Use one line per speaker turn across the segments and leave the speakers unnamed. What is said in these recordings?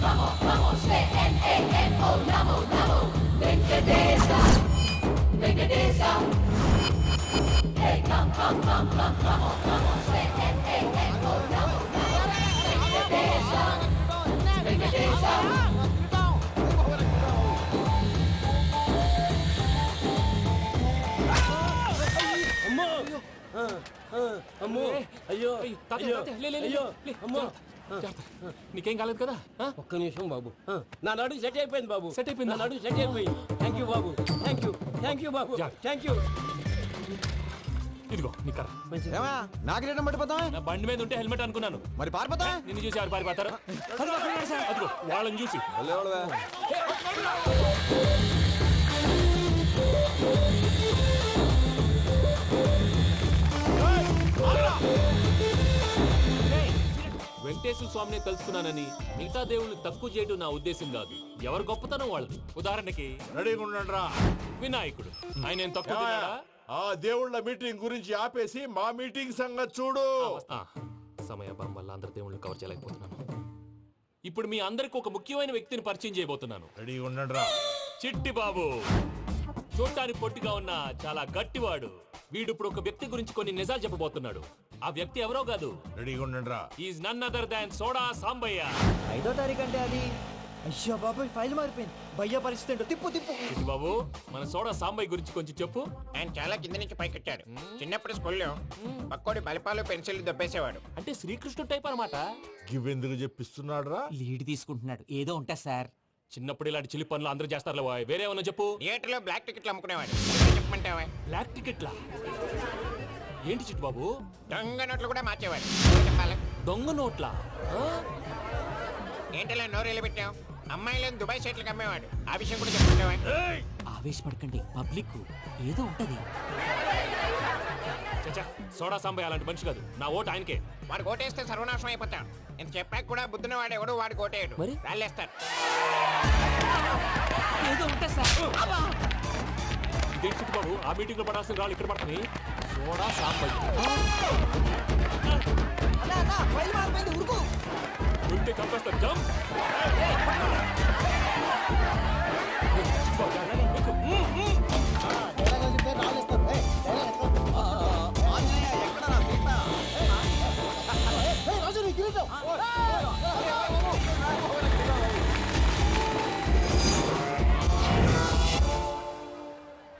Namo, say N-A-M-O, Namo, Namo, Venkatesa, Venkatesa. Hey, come, Namo, say N-A-M-O, Namo, Namo, Venkatesa, Venkatesa.
అమ్మో అయ్యో
నీకేం కాలేదు కదా?
ఒక్క నిమిషం బాబు. నా నడు సెట్ అయిపోయింది బాబు.
సెట్ అయిపోయింది.
నా నడు సెట్ అయిపోయింది. Thank you Babu. Thank you Babu. Thank you.
ఇదిగో నీ కర్ర.
నాగరేటం పట్టిపోతావా?
నా బండి మీద ఉంటే హెల్మెట్ అనుకున్నాను.
మరి పారిపోతా?
నిన్ను చూసి ఎవరు పారిపోతారు? అదిగో వాళ్ళని చూసి. వెంకటేశ్వర స్వామిని తెలుసుకున్నానని మిగతా దేవుళ్ళు తక్కువ చేయడం నా ఉద్దేశం కాదు. ఎవరు గొప్పతనం వాళ్ళది. ఉదాహరణకి
రెడీగా ఉండండిరా.
వినాయకుడు, ఆయన ఏం తక్కువ తిన్నాడా?
ఆ దేవుళ్ళ మీటింగ్ గురించి ఆపేసి మా మీటింగ్ సంగతి చూడు.
సమయాభావం వల్ల అందరి దేవుళ్ళు కవర్ చేయలేకపోతున్నాను. ఇప్పుడు మీ అందరికి ఒక ముఖ్యమైన వ్యక్తిని పరిచయం చేయబోతున్నాను.
రెడీగా ఉండండిరా.
చిట్టి బాబు. చూడటానికి పొట్టిగా ఉన్న చాలా గట్టివాడు. వీడు ఇప్పుడు ఒక వ్యక్తి గురించి కొన్ని నిజాలు చెప్పబోతున్నాడు. ఆ వ్యక్తి ఎవరో కాదు.
రెడీగా ఉండండిరా.
Is none other than soda Sambayya.
5వ తారీఖు అంటే అది. అయ్యో బాబాయ్, ఫైల్ మారిపోయింది. భయ్య పరిస్థితి ఏంటో తిప్పు.
చిట్టి బాబు, మన సోడా సాంబయ్య గురించి కొంచెం చెప్పు.
ఆయన చాలా కింద నుంచి పైకెట్టాడు. చిన్నప్పుడు స్కూల్లో పక్కోడి బలిపాలు పెన్సిల్ దొబ్బేసేవాడు.
అంటే శ్రీకృష్ణుడు టైప్ అనమాట.
గివెందుకు చెప్పిస్తున్నాడు రా?
లీడ్ తీసుకుంటున్నాడు. ఏదో ఉంటా సార్.
చిన్నప్పుడు ఇలాంటి చిలి పనులు అందరూ చేస్తారు. వేరే ఏమన్నా చెప్పు.
థియేటర్లో బ్లాక్ టికెట్లు అమ్ముకునేవాడు. చెప్పమంటావా?
బ్లాక్ టికెట్లా? ఏంటి చిట్టు బాబు?
దొంగ నోట్లు కూడా మార్చేవాడు. చెప్పాలి.
దొంగ నోట్లా?
ఏంటలా నోరేళ్ళు పెట్టావు? అమ్మాయిలను దుబాయ్ షర్ట్లకు అమ్మేవాడు. ఆ విషయం కూడా చెప్పమంటావా?
ఆవేశపడకండి, పబ్లిక్ ఏదో ఉంటది.
చచ్చా, సోడా సాంబయ్య అలాంటి మనిషి కాదు. నా ఓటు ఆయనకే.
వాడు కోటేస్తే సర్వనాశనం అయిపోతాడు. ఇంత చెప్పాక కూడా బుద్ధిన వాడు ఎవడు వాడు కోటేయడు.
మరి?
రాళ్ళేస్తారు.
ఏదో ఉంటా సార్.
ఇదే చిట్టు బాబు, ఆ మీటింగ్ లో పడాల్సిన రాళ్ళు ఇక్కడ పడతాయి. సోడా సాంబయ్య
ఫైల్ మారిపోయింది. ఉరుకు.
ఉంటే చంపేస్తారు. జంప్.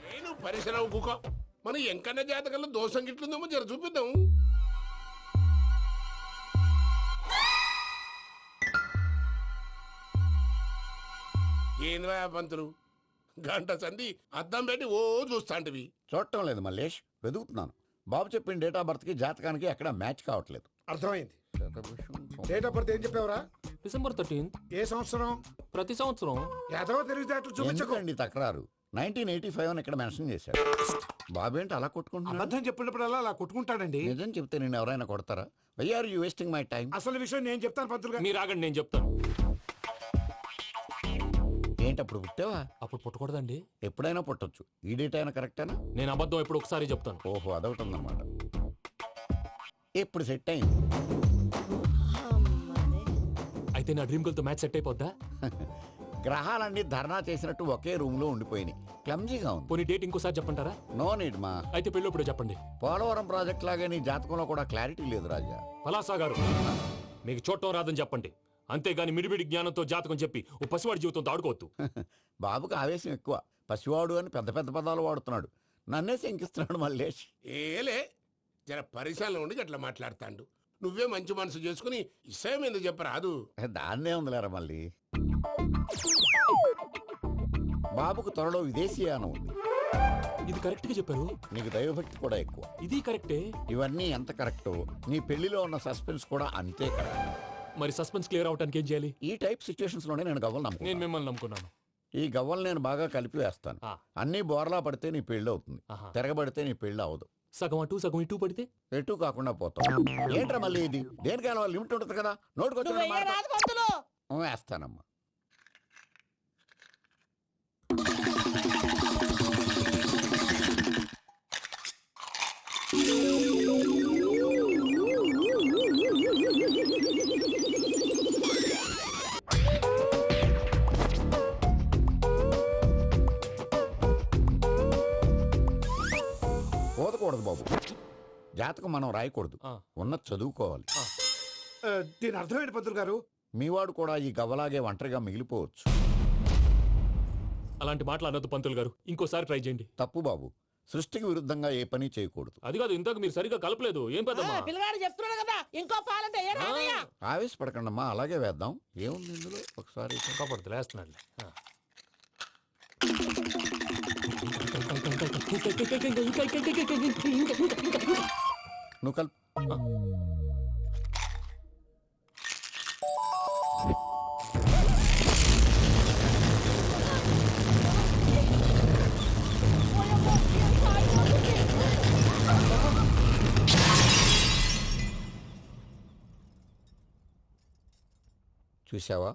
నేను పరిశ్రమ కుక మన ఎంకన్న జాతకంలో దోషం గిట్లుందేమో జర చూపిద్దాం. ఏంది పంతులు, గంట సంధి అద్దం పెట్టి ఓ చూస్తాంటివి.
చూడటం లేదు మల్లేష్, వెతుకుతున్నాను. బాబు చెప్పిన డేట్ ఆఫ్ బర్త్ కి జాతకానికి ఎక్కడ మ్యాచ్ కావట్లేదు.
అర్థమైంది. డేట్ ఆఫ్ బర్త్ ఏం చెప్పావురా?
December 13th.
ఏ సంవత్సరం?
ప్రతి సంవత్సరం.
ఎదవ తెలివితేటలు చూపించకండి.
ఎందుకండి తక్రారు? 1985 అని ఇక్కడ మెన్షన్ చేశాడు. బాబు ఏంటి అలా కొట్టుకుంటున్నాడు?
అబద్ధం చెప్పినప్పుడల్లా అలా కొట్టుకుంటాడండి.
నిజం చెప్తే నేను ఎవరైనా కొడతారా? Why are you wasting my time?
అసలు విషయం నేను చెప్తాను పంతులు గారు.
మీరు ఆగండి, నేను చెప్తాను.
ఏంటి అప్పుడు పుట్టావా?
అప్పుడు పుట్టకూడదండి.
ఎప్పుడైనా పుట్టొచ్చు. ఈ డేట్ అయినా కరెక్టేనా?
నేను అబద్ధం ఎప్పుడు ఒకసారి చెప్తాను.
ఓహో, అదొకటి ఉందన్నమాట. ఎప్పుడు సెట్ అయింది?
అయితే నా డ్రీమ్ గర్ల్ తో మ్యాచ్ సెట్ అయిపోద్దా?
గ్రహాలన్నీ ధర్నా చేసినట్టు ఒకే రూమ్ లో ఉండిపోయినాయి. క్లమ్జీగా ఉంది.
పోనీ డేట్ ఇంకోసారి చెప్పంటారా?
నో నీడ్ మా.
అయితే పెళ్ళప్పుడు చెప్పండి.
పోలవరం ప్రాజెక్ట్ లాగే నీ జాతకంలో కూడా క్లారిటీ లేదు రాజా.
పలాసా గారు, మీకు చూడటం రాదని చెప్పండి. అంతేగాని మిడిమిడి జ్ఞానంతో జాతకం చెప్పి ఓ పసివాడి జీవితంతో ఆడుకోవద్దు.
బాబుకి ఆవేశం ఎక్కువ. పసివాడు అని పెద్ద పెద్ద పదాలు వాడుతున్నాడు. నన్నే శంకిస్తున్నాడు మల్లేష్.
ఏలే జర పరిశ్రమలో ఉండి అట్లా మాట్లాడతాండు. నువ్వే మంచి మనసు చేసుకుని ఇష్టం ఎందుకు చెప్పరాదు?
దాన్నే ఉందిలేరా మళ్ళీ. బాబుకు త్వరలో విదేశీయానం ఉంది.
ఇది కరెక్ట్ గా చెప్పారు.
నీకు దైవభక్తి కూడా ఎక్కువ.
ఇది కరెక్టే.
ఇవన్నీ ఎంత కరెక్టో నీ పెళ్లిలో ఉన్న సస్పెన్స్ కూడా అంతే కరెక్ట్.
మరి సస్పెన్స్ క్లియర్ అవడానికి ఏం చేయాలి?
ఈ టైప్ సిచ్యువేషన్స్ లోనే నేను గవ్వలు నమ్ముకున్నాను.
నేను మిమ్మల్ని నమ్ముకున్నాను.
ఈ గవ్వలు నేను బాగా కలిపి వేస్తాను. అన్ని బోర్లా పడితే నీ పెళ్లి అవుతుంది. తిరగబడితే నీ పెళ్లి అవదు.
సగం అటు సగం ఇటు పడితే
ఎటు కాకుండా పోతాం. ఏంట్రా మళ్ళీ ఇది? దేనికైనా లిమిట్ ఉంటుంది కదా. నోటుకొచ్చి వేస్తానమ్మా. బాబు. జాతకం మనం రాయకూడదు, ఉన్నది చదువుకోవాలి.
దీని అర్థమైంది పంతులు గారు.
మీవాడు కూడా ఈ గవ్వలాగే ఒంటరిగా మిగిలిపోవచ్చు.
అలాంటి మాటలు అనొద్దు పంతులు గారు, ఇంకోసారి ట్రై చేయండి.
తప్పు బాబు. సృష్టికి విరుద్ధంగా ఏ పని చేయకూడదు.
అది కాదు, ఇంతకు మీరు సరిగ్గా కలపలేదు. ఏం పెద్దమ్మా?
పిల్లగాడు చెప్తున్నాడు కదా ఇంకో పాలంటే ఏ రాదయ్యా?
ఆవేశపడకండమ్మా, అలాగే వేద్దాం. ఏముంది ఇందులో? ఒకసారి
కాపాడుతు లేస్తున్నాడు.
నువ్వు కల్ చూసావా,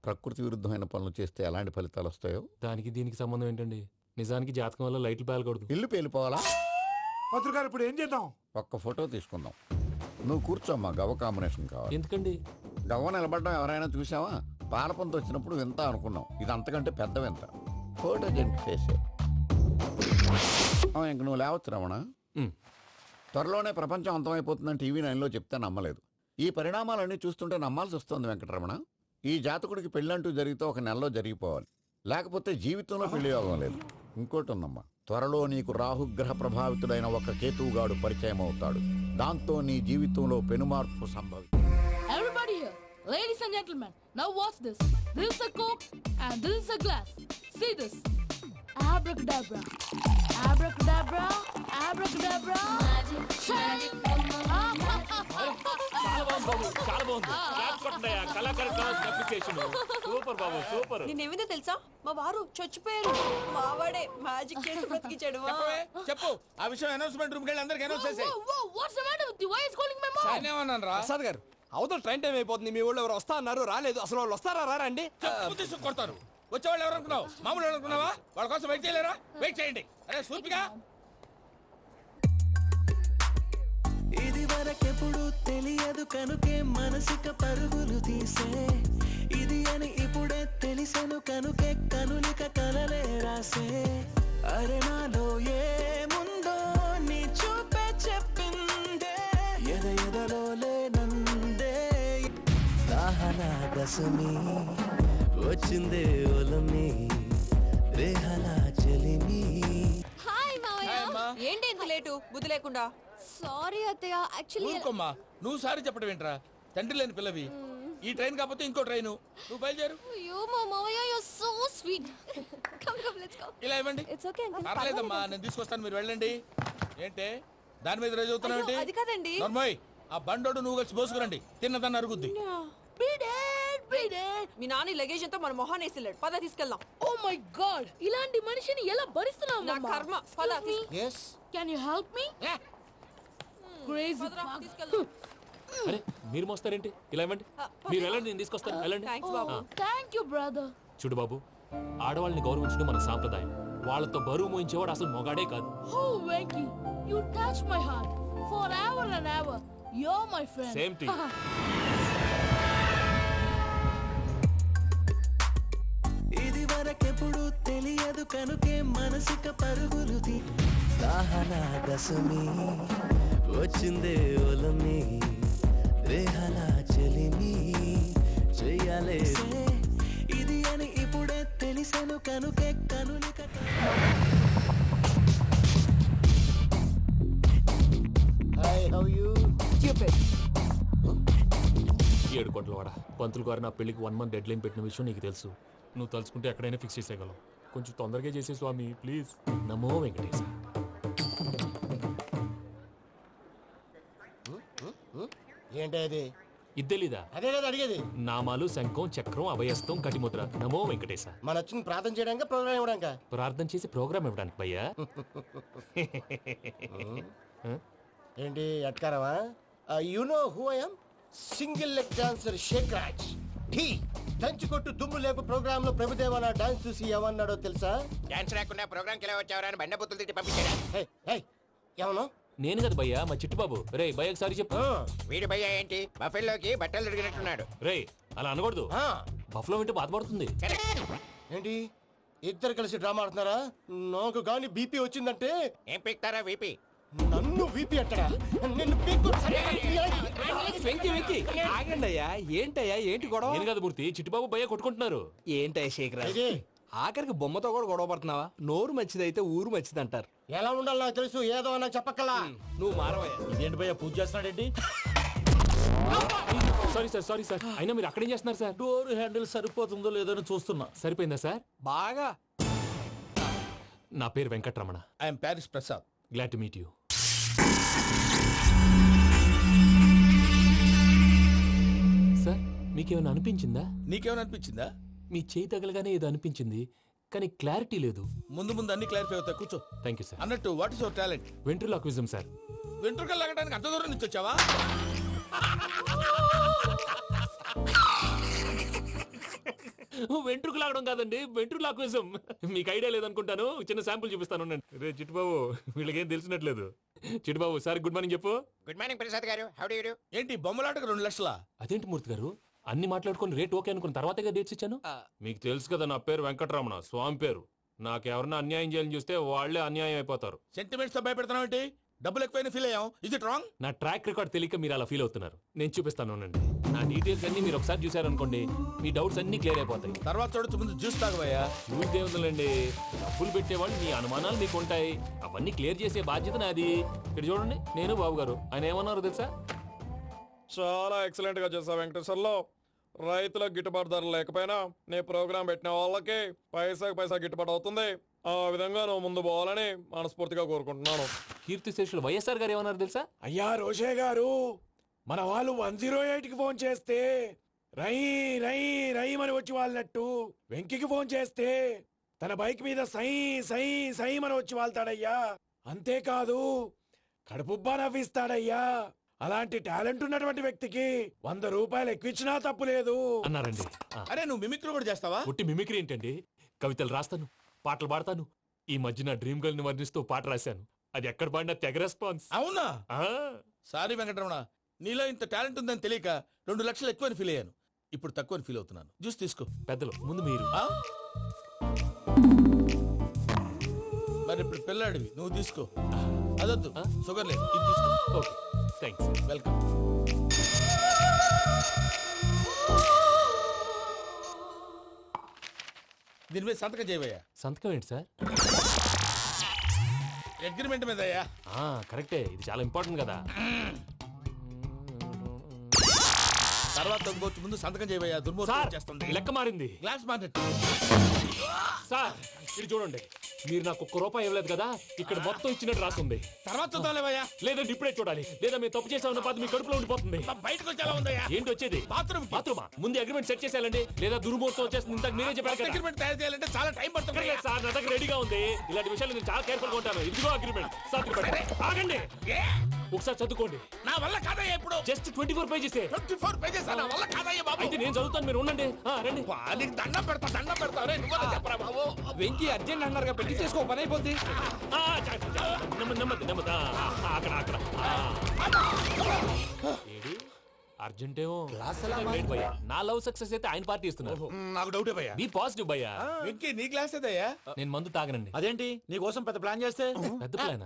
ప్రకృతి విరుద్ధమైన పనులు చేస్తే ఎలాంటి ఫలితాలు వస్తాయో.
దానికి దీనికి సంబంధం ఏంటండి? నిజానికి జాతకం వల్ల లైట్లు పేలకూడదు.
ఇల్లు పేలిపోవాలా?
పంతులు గారు ఇప్పుడు ఏం చేద్దాం?
ఒక్క ఫోటో తీసుకుందాం. నువ్వు కూర్చోమ్మా, గవ్వ కాంబినేషన్ కావాలి.
ఎందుకండి?
గవ్వ నిలబడడం ఎవరైనా చూసావా? పాలపంత వచ్చినప్పుడు వింత అనుకున్నాం, ఇది అంతకంటే పెద్ద వింత. ఫోటో జంక్ చేసే ఇంక నువ్వు లేవచ్చు రమణ. త్వరలోనే ప్రపంచం అంతమైపోతుందని టీవీ 9లో చెప్తే నమ్మలేదు. ఈ పరిణామాలన్నీ చూస్తుంటే నమ్మాల్సి వస్తుంది వెంకటరమణ. ఈ జాతకుడికి పెళ్ళంటూ జరిగితే ఒక నెలలో జరిగిపోవాలి, లేకపోతే జీవితంలో పెళ్లి యోగం లేదు. ఇంకోటి ఉందమ్మా, త్వరలో నీకు రాహుగ్రహ ప్రభావితుడైన ఒక కేతువుగాడు పరిచయం అవుతాడు. దాంతో నీ జీవితంలో పెనుమార్పు సంభవిస్తుంది.
Everybody here, ladies and gentlemen, now watch this. This is a coke and this is a glass. See this. Abracadabra. Abracadabra. Abracadabra. Magic.
చాలా బాగుంది బాబు, చాలా బాగుంది. క్లాప్స్ కొట్టండియా, కళాకారు క్లాస్ అప్లికేషన్. సూపర్ బాబు, సూపర్.
నేనేమిందో తెలుసా, మా వారు చచ్చిపోయారు. మావాడే మ్యాజిక్ చేసి బ్రతికించాడు.
చెప్పు, ఆ విషయం అనౌన్స్మెంట్ రూమ్ కి వెళ్ళి అందరికి అనౌన్స్ చేసేయ్.
What's the matter with you? Why is calling my mom?
నేనేమన్నాను రా?
ప్రసాద్ గారు, అవతల ట్రైన్ టైం అయిపోతుంది. మీ ఊళ్ళో ఎవరు వస్తా అన్నారు, రాలేదు. అసలు వాళ్ళు వస్తారా రారా అండి?
తీసుకు కొడతారు. వచ్చేవాళ్ళు ఎవరు అనుకున్నావు? మామూలు ఎవరు అనుకున్నావా? వాళ్ళ కోసం వెయిట్ చేయలేరా? వెయిట్ చేయండి. అరే సూపిగా,
ఇది వరకెప్పుడు తెలియదు కనుకే మనసుక పరుగులు తీసే, ఇది అని ఇప్పుడే తెలిసెను కనుకే కనులిక కలలే రాసే. అరే నాలో ఏముందో నీ చూపే చెప్పిందే, ఎదలో లేనందే. దాహనా దశమి వచ్చిందే ఒలమి, రేహలా చెలిమి.
హాయ్ మావయ్య. ఏంటి ఇంత లేటు? బుద్ధి లేకుండా. సారీ అత్తయ్య, యాక్చువల్లీ
ఊరుకోమ్మా. నువ్వు సారీ చెప్పడం ఏంట్రా? తండ్రి లేని పిల్లవి. ఈ ట్రైన్ కాకపోతే ఇంకో ట్రైన్. నువ్వు బయలుదేరు.
అయ్యో మా మావయ్య, you are so sweet. Come come let's go.
ఇలా ఇవ్వండి.
It's okay uncle.
పర్లేదమ్మా, నేను తీసుకొస్తాను, మీరు వెళ్ళండి. ఏంటే దాని మీద రోజు అవుతున్నావు?
అది కాదండి.
నర్మోయ్, ఆ బండోడు నువ్వు కలిసి పోసుకురండి. తిన్నదాన్ని అరుగుద్ది.
మీ నాన్న లగేజ్ అంతా మన మొహాన్ని వేసిల్లాడు. పద తీసుకెళ్దాం.
Oh my God! ఇలాంటి మనిషిని ఎలా భరిస్తున్నావు?
నా కర్మ. పద
Can you help me? Crazy.
తీసుకెళ్దాం.
అరే మీరు మోస్తారేంటి? ఇలా ఇవ్వండి. మీరు వెళ్ళండి, నేను తీసుకొస్తాను. వెళ్ళండి.
Thanks Babu.
Thank you, brother.
చూడు బాబు, ఆడవాళ్ళని గౌరవించడం మన సాంప్రదాయం. వాళ్ళతో బరువు మోయించేవాడు అసలు మొగాడే కాదు.
Oh, Venky, you touch my heart forever and ever. You're my friend.
Same to you.
ఇది వరకెప్పుడు తెలియదు కనుకే మనసుక పరుగులు తీ. దాహనా దశమి వచ్చిందే ఒలమి, రేహలా చెలిమి చెయ్యాలే. ఇది అని ఇప్పుడే తెలిసెను కనుకే కనులిక.
ఏడు కోట్ల వాడ పంతులు గారు నా పెళ్లికి 1 month డెడ్ లైన్ పెట్టిన విషయం నీకు తెలుసు. నువ్వు తలుచుకుంటే ఎక్కడైనా ఫిక్స్ చేసేయగలవు. కొంచెం తొందరగా చేసే స్వామి ప్లీజ్. నమో వెంకటేశ.
ఏంటి అది?
ఇద్దెలీదా?
అదే కదా అడిగేది.
నామాలు, శంఖం, చక్రం, అభయస్తం, కటిముద్ర. నమో వెంకటేశ.
మన వచ్చింది ప్రార్థన చేయడానికి, ప్రోగ్రామ్ ఇవ్వడానిక?
ప్రార్థన చేసి ప్రోగ్రామ్ ఇవ్వడానికి భయ్యా.
ఏంటి అట్కారమా? You know who I am? Single leg dancer Sheikh Raj. Dhee దంచి కొట్టు దుమ్ము లేపు ప్రోగ్రామ్ లో ప్రభుదేవ నా డాన్స్ చూసి ఏమన్నాడో తెలుసా?
డాన్స్ రాకుండా ప్రోగ్రామ్ కి ఎలా వచ్చావరా అని బండ బుద్ధులు తిట్టి పంపించారా?
ఏమన్నా?
నేను కదా భయ్యా, మా చిట్టుబాబు. రే భయ్యకి సారి చెప్పు.
వీడి భయ్య ఏంటి బఫెల్లోకి బట్టలు తిరిగినట్టున్నాడు.
రే అలా అనకూడదు. బఫ్లో వింటే బాధపడుతుంది.
ఏంటి ఇద్దరు కలిసి డ్రామా ఆడుతున్నారా? నాకు గాని బీపీ వచ్చిందంటే
ఏం పీక్తారా వీపీ?
నన్ను వీపీ అట్టడా నిన్ను పీక్కు
వెంకి వెంకి ఆగండి అయ్యా ఏంటయ్యా ఏంటి గొడవ
ఏం కాదు మూర్తి చిట్టుబాబు భయ్య కొట్టుకుంటున్నారు.
ఏంటయ్యా శేఖరా
ఇది
ఆఖరికి బొమ్మతో కూడా గొడవ పడుతున్నావా? నోరు మంచిదైతే ఊరు మంచిది అంటారు.
ఎలా ఉండాలో నాకు తెలుసు, ఏదో అన్నా చెప్పక్కలా.
నువ్వు మారవయ్యా.
ఇదేంటి భయ్యా పూజ చేస్తున్నాడేంటి?
సారీ సార్ అయినా మీరు అక్కడేం చేస్తున్నారు సార్?
డోర్ హ్యాండిల్ సరిపోతుందో లేదో అని చూస్తున్నా.
సరిపోయిందా సార్?
బాగా.
నా పేరు Venkataramana.
I am Paris Prasad.
Glad to meet you. Sir మీకేమైనా అనిపించిందా?
నీకేమైనా అనిపించిందా?
మీ చేయి తగలగానే ఏదో అనిపించింది కానీ క్లారిటీ లేదు.
ముందు ముందు అన్ని క్లారిఫై అవుతాయి, కూర్చో.
Thank you sir.
అన్నట్టు what is your talent?
Ventriloquism sir.
వెంట్రుకలు లాగడానికి అంత దూరం నుంచి వచ్చావా?
వెంట్రుకు లాగడం కాదండి, వెంట్రులాక్విజం. మీకు ఐడియా లేదనుకుంటాను, చిన్న శాంపుల్ చూపిస్తాను. రే చిట్టుబాబు వీళ్ళకేం తెలిసినట్లేదు. చిట్టుబాబు సార్ గుడ్ మార్నింగ్ చెప్పు.
Good morning Prasad garu, how do you do?
ఏంటి బొమ్మలాటకు 2 లక్షలా?
అదేంటి మూర్తి గారు, అన్ని మాట్లాడుకుని రేట్ ఓకే అనుకున్న తర్వాతగా డేట్స్ ఇచ్చాను. మీకు తెలుసు కదా నా పేరు వెంకటరమణ, స్వామి పేరు. నాకెవరన్నా అన్యాయం చేయాలని చూస్తే వాళ్లే అన్యాయం అయిపోతారు.
సెంటిమెంట్స్ తో భయపెడతావు ఏంటి? డబ్బులు ఎక్కువైనా ఫీల్ అయ్యాం. Is it wrong?
నా ట్రాక్ రికార్డ్ తెలియక మీరు అలా ఫీల్ అవుతున్నారు. నేను చూపిస్తాను ఉండండి. నా డీటెయిల్స్ అన్ని మీరు ఒకసారి చూసారనుకోండి, మీ డౌట్స్ అన్ని క్లియర్ అయిపోతాయి.
తర్వాత చూడొచ్చు, ముందు జ్యూస్ తాగబోయా.
చూస్తే ఉందండి, డబ్బులు పెట్టేవాళ్ళు మీ అనుమానాలు మీకు ఉంటాయి, అవన్నీ క్లియర్ చేసే బాధ్యత నాది. ఇక్కడ చూడండి, నేను బాబు గారు. ఆయన ఏమన్నారు తెలుసా?
చాలా ఎక్సలెంట్ గా చేసావు వెంకటేశ్వర్లో. రైతులకు గిట్టుబాటు ధర లేకపోయినా నీ ప్రోగ్రాం పెట్టిన వాళ్ళకి పైసాకి పైసా గిట్టుబాటు అవుతుంది. ఆ విధంగా నువ్వు ముందు పోవాలని మనస్ఫూర్తిగా కోరుకుంటున్నాను.
కీర్తి శేషులు వైఎస్ఆర్ గారు ఏమన్నారు తెలుసా?
అయ్యా రోషే గారు, మన వాళ్ళు 108కి ఫోన్ చేస్తే రై రై రై అని వచ్చి వాళ్ళనట్టు, వెంకికి ఫోన్ చేస్తే తన బైక్ మీద సై సై సై అని వచ్చి వాళ్తాడయ్యా. అంతేకాదు కడుపుబ్బా నవ్విస్తాడయ్యా. అలాంటి టాలెంట్ ఉన్నటువంటి వ్యక్తికి 100 రూపాయలు ఎక్కువిచ్చినా తప్పు లేదు
అన్నారండి.
అరే నువ్వు మిమిక్రీ కూడా చేస్తావా?
పుట్టి మిమిక్రీ ఏంటండి, కవితలు రాస్తాను, పాటలు పాడతాను. ఈ మధ్య నా డ్రీమ్ గర్ల్ ని వర్ణిస్తూ పాట రాశాను, అది ఎక్కడ పాడినా తెగ రెస్పాన్స్.
అవునా? సారీ వెంకటరమణ, నీలో ఇంత టాలెంట్ ఉందని తెలియక 2 లక్షలు ఎక్కువని ఫీల్ అయ్యాను. ఇప్పుడు తక్కువని ఫీల్ అవుతున్నాను. జ్యూస్ తీసుకో.
పెద్దలు ముందు మీరు.
మరి ఇప్పుడు పిల్లాడివి, నువ్వు తీసుకో. అదొద్దు, షుగర్ లేదు, ఇది తీసుకో.
Okay thanks.
వెల్కమ్. దీని మీద సంతకం చేయవయ్యా.
సంతకం ఏంటి సార్?
అగ్రిమెంట్ మీద అయ్యా.
కరెక్టే, ఇది చాలా ఇంపార్టెంట్ కదా.
తర్వాత తగ్గొచ్చు, ముందు సంతకం చేయవయ్యా. దుర్మోహం చేస్తుంది.
లెక్క మారింది.
Glass market.
సార్ ఇది చూడండి, మీరు నాకు 1 రూపాయి ఇవ్వలేదు కదా, ఇక్కడ మొత్తం ఇచ్చినట్టు రాస్తుంది.
తర్వాత చూద్దాంలేవయ్యా.
లేదంటే ఇప్పుడే చూడాలి, లేదా మేము తప్పు చేసామన్న బాధ మీ కడుపులో ఉండిపోతుంది.
బయటకు వచ్చి ఎలా ఉందయ్యా?
ఏంటి వచ్చేది?
బాత్రూమా?
ముందు అగ్రిమెంట్ సెట్ చేసేయాలండి, లేదా దుర్మూర్తం వచ్చేస్తుంది. ఇంతకు మీరే చెప్పారు కదా.
అగ్రిమెంట్ తయారు చేయాలంటే చాలా టైం పడుతుంది
సార్. నా దగ్గర రెడీగా ఉంది. ఇలాంటి విషయాలు నేను చాలా కేర్ఫుల్ గా ఉంటాను. ఇదిగో అగ్రిమెంట్. ఆగండి, ఒకసారి చదువుకోండి.
నా వల్ల కాదయ్యా. ఇప్పుడు
జస్ట్ 24 పేజెస్.
24 పేజెస్ నా వల్ల కాదయ్యా బాబు.
అయితే నేను చదువుతాను, మీరు ఉండండి. రండి.
నీకు దండం పెడతా. నువ్వు చెప్పరా బాబు.
వెంకీ అర్జెంట్ అన్నారుగా, పెళ్లి చేసుకో, పని అయిపోద్ది.
నెమ్మది అక్కడ ఏడి అర్జెంటేమో. నా లవ్ సక్సెస్ అయితే ఆయన పార్టీ ఇస్తున్నారు.
నాకు డౌటే భయ్యా.
బీ పాజిటివ్ భయ్యా.
వెంకీ నీ గ్లాస్ ఏదయ్యా?
నేను మందు తాగనండి.
అదేంటి నీ కోసం పెద్ద ప్లాన్ చేస్తే?
పెద్ద ప్లాన్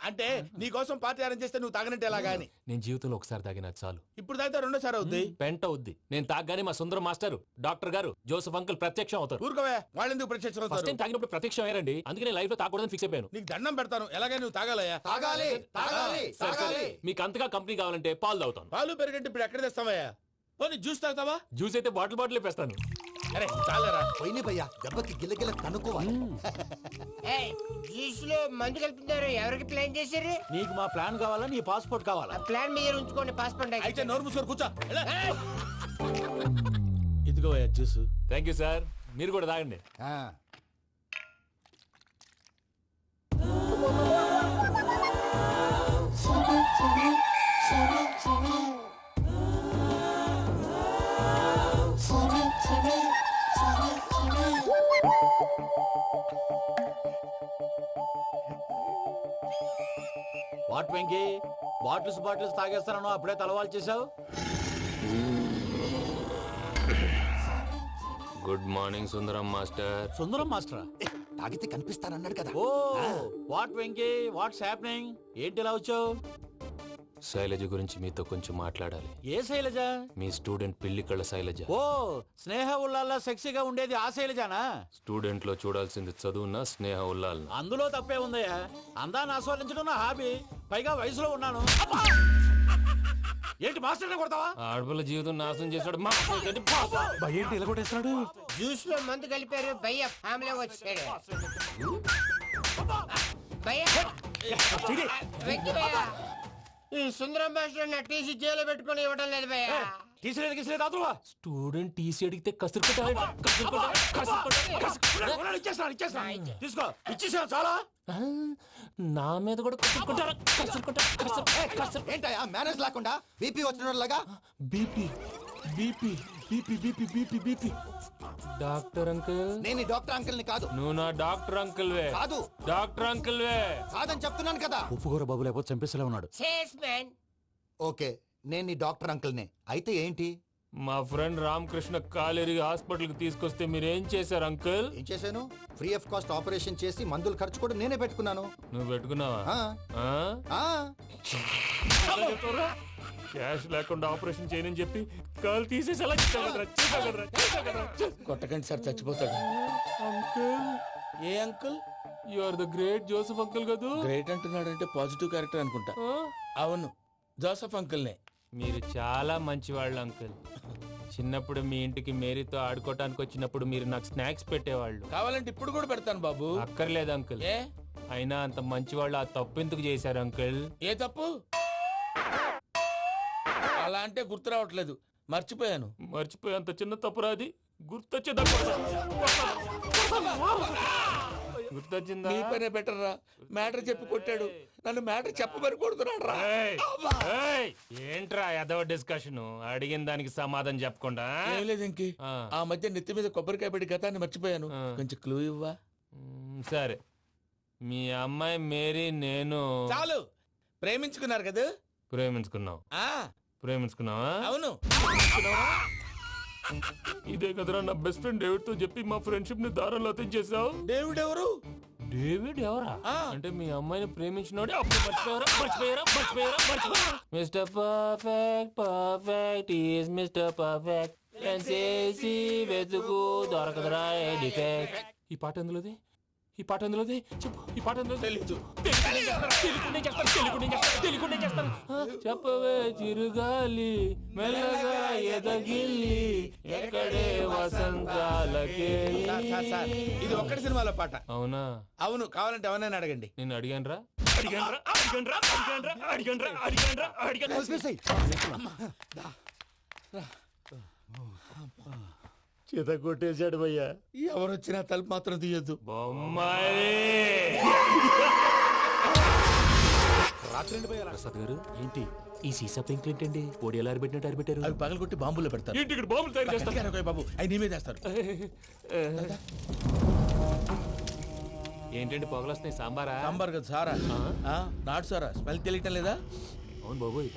అంటే నీ కోసం పార్టీ అరేంజ్ చేస్తే నువ్వు తాగనంటే ఎలాగా అని.
నేను జీవితంలో ఒకసారి తాగినా చాలు.
ఇప్పుడు తాగితే 2వ సారి అవుద్ది.
పెంట అవుద్ది. నేను తాగగానే మా సుందరం మాస్టర్, డాక్టర్ గారు, జోసఫ్ అంకుల్ ప్రత్యక్షం అవుతారు.
ఊరుకోవా, వాళ్ళు ఎందుకు ప్రత్యక్షం?
ఫస్ట్ టైం తాగినప్పుడు ప్రత్యక్షం అయ్యారండి, అందుకే లైఫ్ లో తాగకూడదని ఫిక్స్ అయిపోయాను.
నీకు దండం పెడతాను, ఎలాగే నువ్వు తాగాలయ్యా.
సరే, మీకు అంతగా కంపెనీ కావాలంటే పాలు తాగుతాను.
పాలు పెరిగంటే ఇప్పుడు ఎక్కడ తెస్తావయ్యా? పోనీ జ్యూస్ తాగుతావా?
జ్యూస్ అయితే బాటిల్ వేస్తాను.
అరే చాలరా.
పోయిన భయ్యా, దెబ్బకి గిల్లగిల్ల కనుక్కోవాలి.
జ్యూస్ లో మందు కలుపుతున్నారు, ఎవరికి ప్లాన్ చేశారు?
నీకు మా ప్లాన్ కావాలా, నీ పాస్పోర్ట్ కావాలా?
ప్లాన్ మీద ఉంచుకోండి, పాస్పోర్ట్
అయితే నోరు మూసుకొని కూర్చో. ఇదిగో జ్యూస్.
థ్యాంక్ యూ సార్, మీరు కూడా తాగండి.
వాట్ వెంకీ, బాటిల్స్ తాగేస్తాను, అప్పుడే తలవాలు చేసావు.
Good morning Sundaram master.
Sundaram మాస్టరా?
తాగితే కనిపిస్తానన్నాడు కదా.
Oh what Venky, what's happening? ఏంటి ఇలా వచ్చావు?
శైలజ గురించి మీతో కొంచెం మాట్లాడాలి.
ఏ శైలజ?
మీ స్టూడెంట్ పిల్లి కళ్ళ శైలజ.
ఓ స్నేహ ఉల్లాల్లో సెక్సీగా ఉండేది ఆ శైలజానా?
స్టూడెంట్ లో చూడాల్సింది చదువున స్నేహ ఉల్లాల్.
అందులో తప్పే ఉందయ్యా. అందాన్ని ఆస్వాదించడం నా హాబీ. పైగా వయసులో ఉన్నాను. ఏంటి మాస్టర్ కొడతావా?
ఆడపిల్ల జీవితం నాశనం చేశాడు.
ఏంటి ఇలా కొట్టేస్తున్నాడు?
జ్యూస్ లో మందు కలిపారు భయ్య ఫ్యామిలీ వచ్చాడు. వెంకీ భయ్య, ఈ సుందరం మాస్టర్ నా టీసీ జైలు పెట్టుకుని ఇవ్వడం లేదు భయ్య.
స్టూడెంట్ టీసీ అడిగితే
తీసుకో, ఇచ్చేసాను చాలా.
నా మీద కూడా
ఏంటయ్యా మేనేజ్ లేకుండా బీపీ వచ్చినలాగా?
BP BP BP BP BP BP. Doctor uncle,
నేను ఈ డాక్టర్ అంకుల్ ని కాదు.
నువ్వు నా డాక్టర్ అంకుల్ వే.
కాదు
డాక్టర్ అంకుల్ వే.
కాదని చెప్తున్నాను కదా.
ఉప్పుకూర బాబు లేకపోతే చంపేసేలా ఉన్నాడు.
ఓకే, నేను ఈ డాక్టర్ అంకుల్ నే. అయితే ఏంటి?
మా ఫ్రెండ్ రామకృష్ణ కాలేరికి హాస్పిటల్ కి తీసుకొస్తే మీరేం చేశారు అంకుల్?
ఏం చేశాను? ఫ్రీ ఆఫ్ కాస్ట్ ఆపరేషన్ చేసి మందుల ఖర్చు కూడా నేనే పెట్టుకున్నాను.
నువ్వు పెట్టుకున్నావా? క్యాష్ లేకుండా ఆపరేషన్ చేయనని చెప్పి కాల్ తీసేసి అలా
కొట్టకండి సార్, చచ్చిపోతాడు.
అంకుల్,
ఏ uncle?
You are the great Joseph uncle కదూ?
గ్రేట్ అంటున్నాడంటే పాజిటివ్ క్యారెక్టర్ అనుకుంటా. అవును, జోసఫ్ అంకుల్నే.
మీరు చాలా మంచివాళ్ళు అంకుల్. చిన్నప్పుడు మీ ఇంటికి మేరీతో ఆడుకోవటానికి వచ్చినప్పుడు మీరు నాకు స్నాక్స్ పెట్టేవాళ్ళు.
కావాలంటే ఇప్పుడు కూడా పెడతాను బాబు.
అక్కర్లేదు అంకుల్.
ఏ
అయినా అంత మంచివాళ్ళు ఆ తప్పు ఎందుకు చేశారు అంకుల్?
ఏ తప్పు? అలా అంటే గుర్తు రావట్లేదు, మర్చిపోయాను.
మర్చిపోయేంత చిన్న తప్పురాది గుర్తొచ్చిందా?
నీ పనే బెటర్ రా. మ్యాటర్ చెప్పి కొట్టాడు, నన్ను మ్యాటర్ చెప్పమని కొడుతున్నాడు రా.
ఏంట్రా ఎదవ డిస్కషన్? అడిగిన దానికి సమాధానం చెప్పకుండా.
ఏం లేదు ఇంకి, ఆ మధ్య నెత్తి మీద కొబ్బరికాయ పెట్టి గతాన్ని మర్చిపోయాను. కొంచెం క్లూ ఇవ్వా?
సరే, మీ అమ్మాయి మేరీ నేను
చాలు. ప్రేమించుకున్నారు కదా?
ప్రేమించుకున్నావు. ప్రేమించుకున్నావా?
అవును.
ఇదే కదరా నా బెస్ట్ ఫ్రెండ్ డేవిడ్ తో చెప్పి మా ఫ్రెండ్షిప్ ని దారంలో తెచ్చేసావు.
డేవిడ్ ఎవరు?
డేవిడ్ ఎవరా? అంటే మీ అమ్మాయిని ప్రేమించినోడే. Mister perfect, perfect is mister perfect. వెతుకు దొరకదురా డిఫెక్ట్. ఈ పాట ఎందులోది? ఈ పాట ఎందులోది? చెప్పు. ఈ పాట ఎందులో?
తెలీదు.
చెప్పవే చిరుగాలి మెల్లగా ఎదగిల్లి ఎక్కడే వసంతాలకే.
ఇది ఒక్కటి సినిమాలో పాట.
అవునా?
అవును. కావాలంటే ఎవరైనా అడగండి.
నేను అడిగాను రా.
చేత కొట్టేశాడు భయ్యా.
ఎవరు వచ్చినా తలుపు మాత్రం తీయొద్దు.
ప్రసాద్ గారు, ఏంటి ఈ సీసా పెంకులు ఏంటండి? ఓడి ఎలా అరబెట్టినట్టు అరబెట్టారు?
అవి పగలగొట్టి బాంబులో పెడతారు.
ఏంటి ఇక్కడ బాంబులు తయారు చేస్తారు?
బాబు అవి నీ మీద వేస్తారు.
ఏంటండి పొగలొస్తాయి? సాంబారా?
సాంబార్ కదా సారా. నాటు సారా. స్మెల్ తెలియటం లేదా?
అవును బాబోయ్.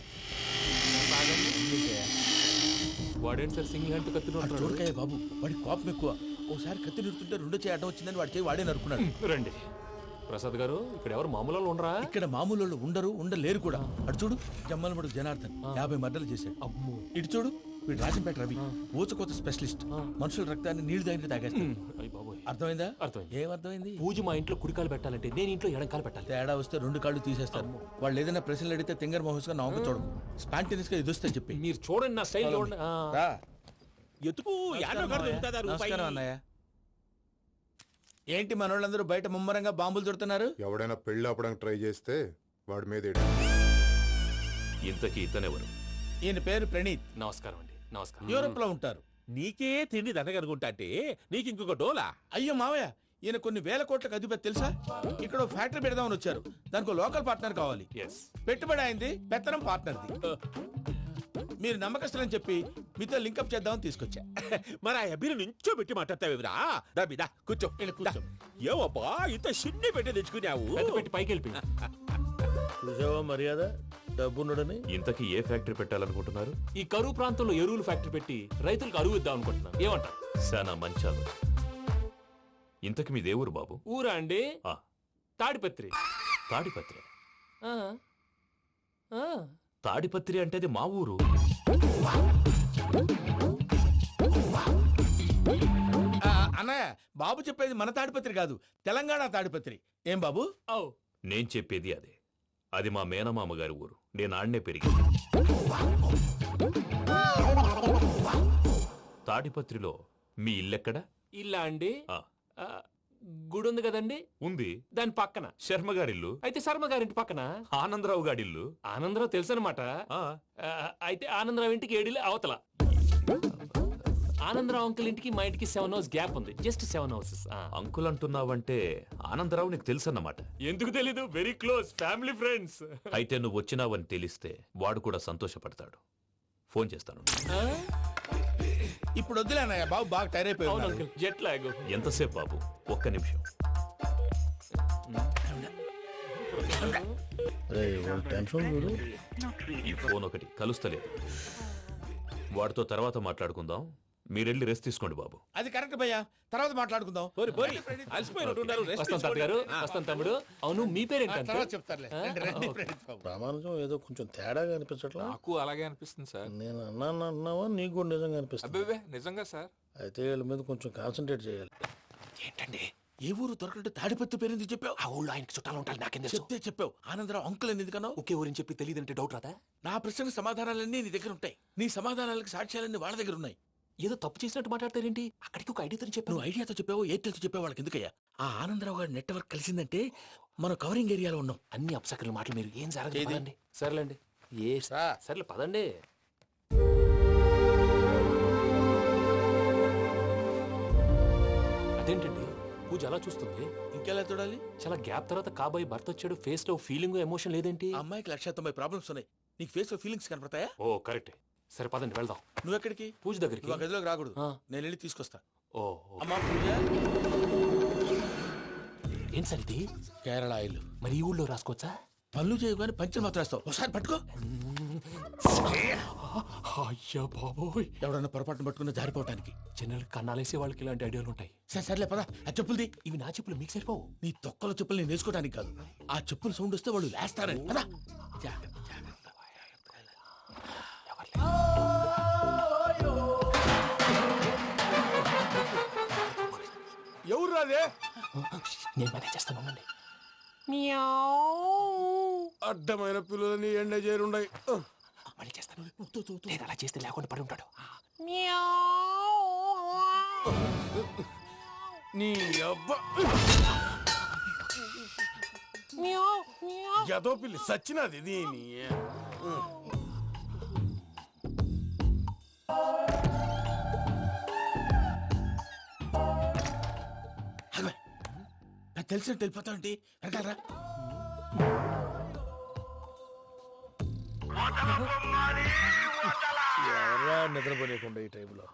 వాడేంటి సార్ సింగిల్ హ్యాండ్ కత్తి
చూడకాయ బాబు, వాడి కోపం ఎక్కువ. ఓసారి కత్తి నిరుతుంటే రెండో చేయడం వచ్చిందని వాడి చేయి వాడే నరుకున్నాడు.
రండి ప్రసాద్ గారు, ఇక్కడ ఎవరు మామూలు వాళ్ళు ఉండరా?
ఇక్కడ మామూలు వాళ్ళు ఉండరు, ఉండలేరు కూడా. అటు చూడు, జమ్మలమడు జనార్దన్ 50 మర్డర్లు చేశాడు.
అమ్మో.
ఇటు చూడు, వీడు రాజంపేట రవి, ఊచకోత స్పెషలిస్ట్. మనుషుల రక్తాన్ని నీళ్లు తాగితే తాగేస్తాడు. అర్థమైందా?
అర్థమైంది.
ఏమర్థమైంది?
పూజ మా ఇంట్లో కుడికాలు పెట్టాలంటే నేను ఇంట్లో ఎడంకాలు పెట్టాలి.
తేడా వస్తే 2 కాళ్ళు తీసేస్తారు. వాళ్ళు ఏదైనా ప్రశ్నలు అడిగితే తింగర్ మహోస్ గా నవ్వు చూడకు. స్పాంటినియస్ గా ఎదుస్తా చెప్పి.
మీరు చూడండి నా స్టైల్.
ఎతుకు
నమస్కారం అన్నయ్య. ఏంటి మనోళ్ళందరూ బయట ముమ్మరంగా బాంబులు చుడుతున్నారు?
ఎవడైనా పెళ్లి ఆపడానికి ట్రై చేస్తే వాడి మీద
ఇంతకీ ఇతనెవరు?
ఈయన పేరు ప్రణీత్.
నమస్కారం అండి. నమస్కారం.
యూరోప్ లో ఉంటారు.
నీకే తిండి దండగనుకుంటా అంటే నీకు ఇంకొక డోలా?
అయ్యో మావయ్య, ఈయన కొన్ని వేల కోట్లకు అధిపతి తెలుసా? ఇక్కడ ఫ్యాక్టరీ పెడదామని వచ్చారు. దానికి లోకల్ పార్ట్నర్ కావాలి. పెట్టుబడి అయింది, పెత్తనం పార్ట్నర్ది. మీరు నమ్మకస్తులని చెప్పి మీతో లింకప్ చేద్దామని తీసుకొచ్చా.
మరి ఆ అబ్బిని నుంచో పెట్టి మాట్లాడతావేమిరా? దాబిదా కూర్చో.
కూర్చో.
ఏవబ్బా ఇంత చిన్ని పెట్టి తెచ్చుకున్నావు?
పెట్టి పైకి వెళ్ళి
చూసావా మర్యాద డబ్బున్నడని.
ఇంతకీ ఏ ఫ్యాక్టరీ పెట్టాలనుకుంటున్నారు? ఈ కరువు ప్రాంతంలో ఎరువులు ఫ్యాక్టరీ పెట్టి రైతులకు అరువు ఇద్దాం అనుకుంటున్నాను. ఏమంటారు? చాలా మంచి ఆలోచన.
ఇంతకి మీ దేవురు బాబు?
ఊరా అండి?
ఆ.
తాడిపత్రి.
తాడిపత్రి?
ఆ. ఆ.
తాడిపత్రి అంటే అది మా ఊరు.
అన్నయ్య బాబు చెప్పేది మన తాడిపత్రి కాదు, తెలంగాణ తాడిపత్రి. ఏం బాబు?
నేను చెప్పేది అదే. అది మా మేనమామ గారి ఊరు. నేను ఆడనే పెరిగింది. తాడిపత్రిలో మీ ఇల్లెక్కడ?
ఇల్లా అండి? గుడి ఉంది కదండి?
ఉంది.
దాని పక్కన
శర్మ గారిల్లు.
అయితే శర్మ గారింటి పక్కన
ఆనందరావు గారిల్లు.
ఆనందరావు తెలుసు అనమాట. అయితే ఆనందరావు ఇంటికి 7 ఇల్లు అవతల. ఆనందరావు అంకుల్ ఇంటికి మా ఇంటికి 7 హౌస్ గ్యాప్ ఉంది. Just 7 houses.
అంకుల్ అంటున్నావంటే ఆనందరావు నీకు తెలుసు అన్నమాట.
ఎందుకు తెలీదు? Very close family friends.
అయితే నువ్వు వచ్చినావని తెలిస్తే వాడు కూడా సంతోషపడతాడు. ఫోన్ చేస్తాను.
ఇప్పుడు వద్దులే అన్నయ్య, బాబు బాగా టైర్ అయిపోయి.
Jet lag.
ఎంతసేపు బాబు? ఒక్క నిమిషం. ఈ ఫోన్ ఒకటి కలుస్తలేదు. వాడితో తర్వాత మాట్లాడుకుందాం. మీరెళ్ళి రెస్ట్ తీసుకోండి బాబు.
అది కరెక్ట్ భయ్యా, తర్వాత మాట్లాడుకుందాం.
వస్తాం తాత గారు, వస్తాం తమ్ముడు. అవును మీ పేరేంటి?
రామానుజం ఏదో కొంచెం తేడాగా అనిపించట్లా?
నాకు అలాగే అనిపిస్తుంది సార్.
నేను అన్నావా నీకు కూడా నిజంగా అనిపిస్తుంది?
అబ్బే నిజంగా సార్.
అయితే వీళ్ళ మీద కొంచెం కాన్సన్ట్రేట్ చేయాలి.
ఏంటండి ఏ ఊరు దొరకట్టు తాడిపత్రి పేరు ఎందుకు చెప్పావు?
ఆ ఊళ్ళో ఆయనకి చుట్టాలు ఉంటారు. నాకేం
చెప్తే చెప్పావు. ఆనందరావు అంకుల్ అని ఎందుకన్నావు?
ఒకే ఊరిని చెప్పి తెలియదంటే డౌట్ రాదా?
నా ప్రశ్నకు సమాధానాలన్నీ నీ దగ్గర ఉంటాయి. నీ సమాధానాలకు సాక్ష్యాలన్నీ వాళ్ళ దగ్గర ఉన్నాయి.
ఏదో తప్పు చేసినట్టు మాట్లాడతారేంటి? అక్కడికి ఒక ఐడియాతో చెప్పావు.
నువ్వు ఐడియాతో చెప్పావు, ఎయిర్టెల్తో చెప్పావు, వాళ్ళకి ఎందుకయ్యా? ఆ ఆనందరావు గారి నెట్వర్క్ కలిసిందంటే మనం కవరింగ్ ఏరియాలో ఉన్నాం.
అన్ని అప్సకర్ల మాటలు మీరు ఏం జరగదండి. సర్లేండి. సర్లే పదండి. అదేంటండి పూజ అలా చూస్తుంది?
ఇంకెలా చూడాలి?
చాలా గ్యాప్ తర్వాత కాబోయే భర్త వచ్చాడు. ఫేస్ లో ఫీలింగ్ ఎమోషన్ లేదేంటి?
అమ్మాయికి 190 ప్రాబ్లమ్స్ ఉన్నాయి. నీకు ఫేస్ లో ఫీలింగ్స్ కనపడతాయా?
ఓ కరెక్ట్. సరే పదండి వెళ్దాం.
నువ్వు ఎక్కడికి?
పూజ దగ్గరికి.
నువ్వు గదిలోకి రాకూడదు, నేను వెళ్ళి తీసుకొస్తా.
ఓ
అమ్మా పూజ.
ఏం సార్ ఇది?
కేరళ ఆయిల్.
మరి ఈ ఊళ్ళో రాసుకోవచ్చా?
పనులు చేయగానే పంచలు మాత్రం వేస్తావు. ఒకసారి పట్టుకో.
అయ్యా బాబోయ్,
ఎవడన్నా పొరపాటును పట్టుకున్న జారిపోవటానికి.
జనరల్ కన్నాలేసే వాళ్ళకి ఇలాంటి ఐడియాలు ఉంటాయి.
సర్లే పదా. ఆ చెప్పులది.
ఇవి నా చెప్పులు మీకు సరిపోవు.
నీ తొక్కల చెప్పులు నేను వేసుకోవడానికి కాదు, ఆ చెప్పులు సౌండ్ వస్తే వాళ్ళు లేస్తారని. పదా.
ఎవరు రాదే?
నేను పనే చేస్తాను.
అడ్డమైన పిల్లలని ఎండ చేరుండయి.
మళ్ళీ చేస్తాను. లేదు అలా చేస్తే లేకుండా పడి ఉంటాడు.
నీ అబ్బా ఎదో పిల్లి సచ్చినది దీని.
తెలిసినట్టు వెళ్ళిపోతా ఉంటే వెనకాలరా.
ఎవరా నిద్రపోలేకుండా ఈ టైంలో?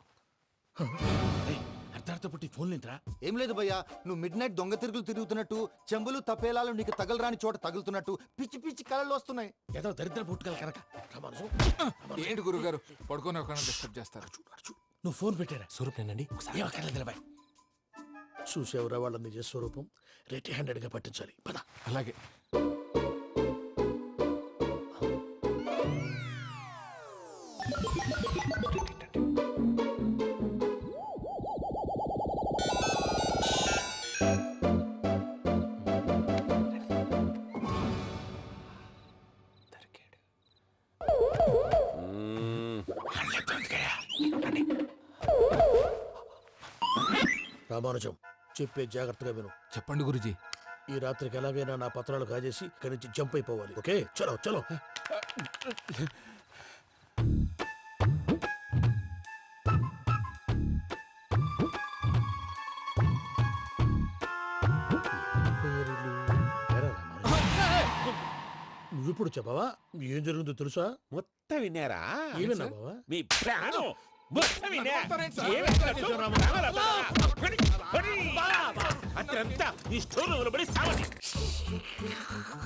అర్ధార్థ పుట్టి ఫోన్ లేంట్రా?
ఏం లేదు భయ్యా, నువ్వు మిడ్ నైట్ దొంగ తిరుగులు తిరుగుతున్నట్టు, చెంబులు తపేలాలు నీకు తగలరాని చోట తగులుతున్నట్టు పిచ్చి పిచ్చి కళలు వస్తున్నాయి.
ఏదో దరిద్ర పుట్టుకల కనుక.
ఏంటి గురుగారు పడుకొని ఒక డిస్టర్బ్ చేస్తారు?
నువ్వు ఫోన్ పెట్టారా?
స్వరూప్ నేనండి.
నిలబాయ్.
చూసేవరా వాళ్ళ నిజ స్వరూపం. రెట్టి హ్యాండెడ్ గా పట్టించాలి. పద.
అలాగే.
రామానుజం చెప్పే జాగ్రత్తగా విను.
చెప్పండి గురుజీ.
ఈ రాత్రికి ఎలాగైనా నా పత్రాలు కాజేసి ఇక్కడి నుంచి జంప్ అయిపోవాలి. ఓకే చలో చలో. నువ్విప్పుడు చెప్పవా ఏం జరుగుతుందో తెలుసా?
మొత్తం విన్నారా?
ఏమన్నా బావా?
మీ ప్రాణం అత్రంతా ఈ స్టోర్ పడి సావని.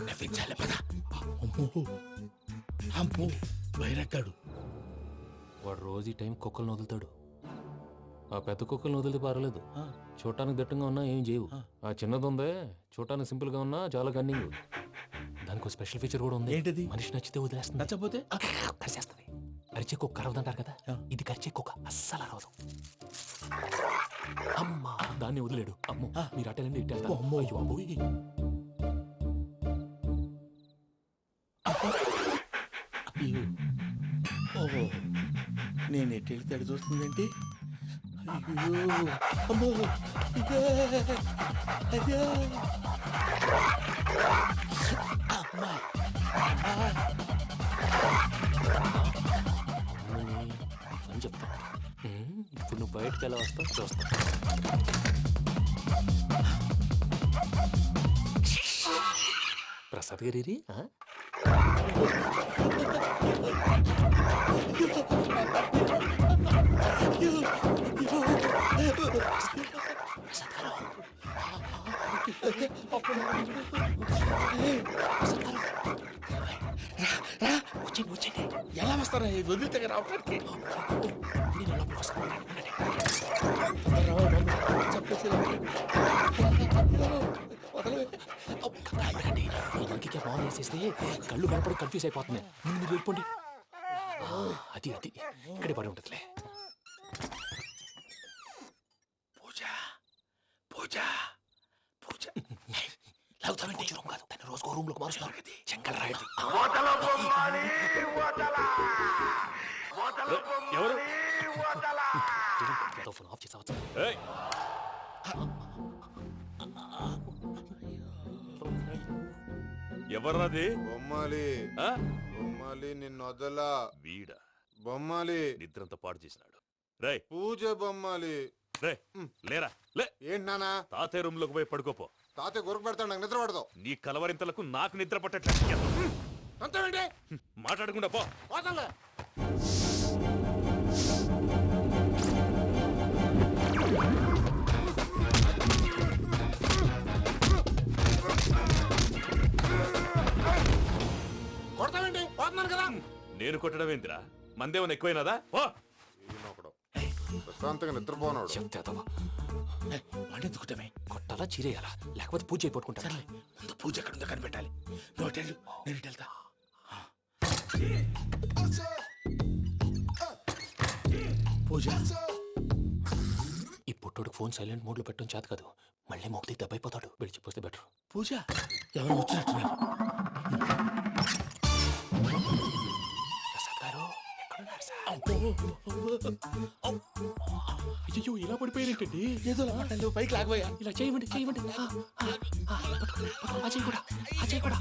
నవ్వించాలి పద. అమ్మో వైరక్కాడు.
వాడు రోజు ఈ టైం కుక్కలను వదులుతాడు. ఆ పెద్ద కుక్కలను వదిలితే పర్లేదు, చూడటానికి దట్టంగా ఉన్నా ఏం చేయవు. ఆ చిన్నది ఉందే, చూడటానికి సింపుల్ గా ఉన్నా చాలా కన్నింగ్. దానికి ఒక స్పెషల్ ఫీచర్ కూడా ఉంది.
ఏంటిది?
మనిషి నచ్చితే వదిలేస్తుంది, నచ్చపోతే కరిచేస్తుంది. అరిచే కుక్క అరవదంటారు కదా, ఇది కరిచే కుక్క అస్సలు అరవదు. అమ్మా, దాన్ని వదిలేడు. అమ్మో, మీరు అటెండి ఇటు వెళ్తారు. అమ్మో, అయ్యో బాబోయ్.
ఓహో, నేను ఎటు వెళ్తే అటు చూస్తుందంటే, అయ్యో అమ్మో, ఇదే, అదే. అమ్మా,
అని చెప్తా. ఇప్పుడు నువ్వు బయటకు ఎలా వస్తావు చూస్తా. ప్రసాద్ గారి
వచ్చండి. ఎలా వస్తారా వదిలితే రావడానికి?
ఫోన్ చేసేస్తే కళ్ళు కనపడి కన్ఫ్యూజ్ అయిపోతున్నాయి. మీరు వెళ్ళిపోండి. అది అది ఇక్కడే పడి ఉంటుందిలే.
పూజ పూజ పూజ
లాగుతామంటే రూమ్ కాదు, తన రోజుకో రూమ్ లోకి మారుస్తున్నారు కదా. శంకర్ రాయుడు
ఎవరు?
ఫోన్ ఆఫ్ చేసావచ్చు.
ఎవర్రాది?
బొమ్మాలి బొమ్మాలి నిన్ను వదలా.
వీడా
బొమ్మాలి
నిద్రంతా పాడు చేసినాడు. రే
పూజ బొమ్మాలి.
రే లేరా, లే.
ఏంటి నానా?
తాతయ్య రూమ్ లోకి పోయి పడుకోపో.
తాతయ్య గురకు పెడతాడు, నాకు నిద్ర పడతావు.
నీ కలవరింతలకు నాకు నిద్ర పట్టట్లేదు.
అంతేంటి?
మాట్లాడకుండా పో.
కొడతావేంటి? పోతున్నాను కదా.
నేను కొట్టడం ఏంటిరా? మందేమన్నా ఎక్కువైనదా? ఓ
ప్రశాంతంగా నిద్రపోనాడు.
వాడెందుకుంటామే?
కొట్టాలా చీరేయాలా, లేకపోతే పూజ అయిపోట్టుకుంటా.
సర్లే, ముందు పూజ ఎక్కడ ఉందో కనిపెట్టాలి. నువ్వు వెళ్ళు, నేను ఇటు వెళ్తా. పూజ,
ఈ పుట్టోడికి ఫోన్ సైలెంట్ మోడ్ లో పెట్టడం చేత కాదు, మళ్ళీ మొక్కి దెబ్బైపోతాడు. విడిచిపోతే బెటర్.
పూజ ఎవరు వచ్చినట్టున్నారు?
ప్రసాద్ గారు అయ్యో, ఇలా పడిపోయారేంటండి?
ఏదో పైకి లాగబోయా.
ఇలా చేయమండి, చేయమండి. అజయ్ కూడా, అజయ్ కూడా.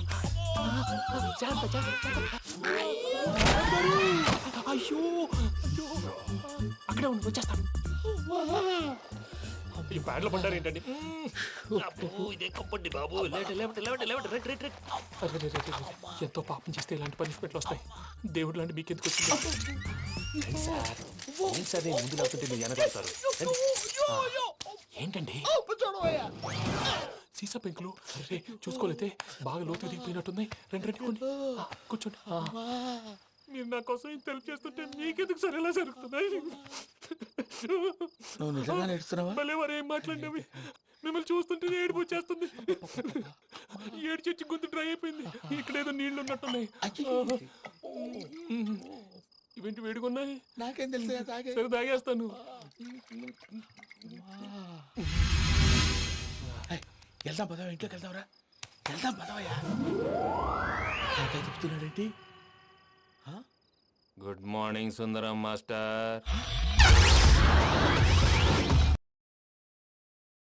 అయ్యో అయ్యో, అక్కడే ఉండి వచ్చేస్తాను. ఈ బ్యాడ్లో పడ్డారు ఏంటండి? ఎంతో పాపం చేస్తే ఇలాంటి పనిష్మెంట్లు వస్తాయి. దేవుడు లాంటి మీకెందుకు వచ్చింది? సార్ నేను ముందు లేకపోతే మీరు వెనకాడతారు. ఏంటండి సీసా పెంకులు? అరే చూసుకోలేతే బాగా లోతు దిగిపోయినట్టున్నాయి. రండి రండి కూర్చోండి. మీరు నా కోసం ఇంత హెల్ప్ చేస్తుంటే మీకెందుకు సరే ఎలా జరుగుతున్నాయి?
నువ్వు నిజంగా నేర్చుతున్నావా?
భలే వారు ఏం మాట్లాడినవి. మిమ్మల్ని చూస్తుంటే ఏడుపు వచ్చేస్తుంది. ఏడు చెట్టు గొంతు డ్రై అయిపోయింది. ఇక్కడ ఏదో నీళ్లు ఉన్నట్టున్నాయి. ఇవేంటి వేడుకున్నాయి?
నాకేం తెలుసు.
సరే తాగేస్తాను.
వెళ్దాం పదవా, ఇంట్లోకి వెళ్దాంరా. వెళ్దాం పదవయ్యా. నాకై చెప్తున్నాడేంటి?
Good morning Sundaram master.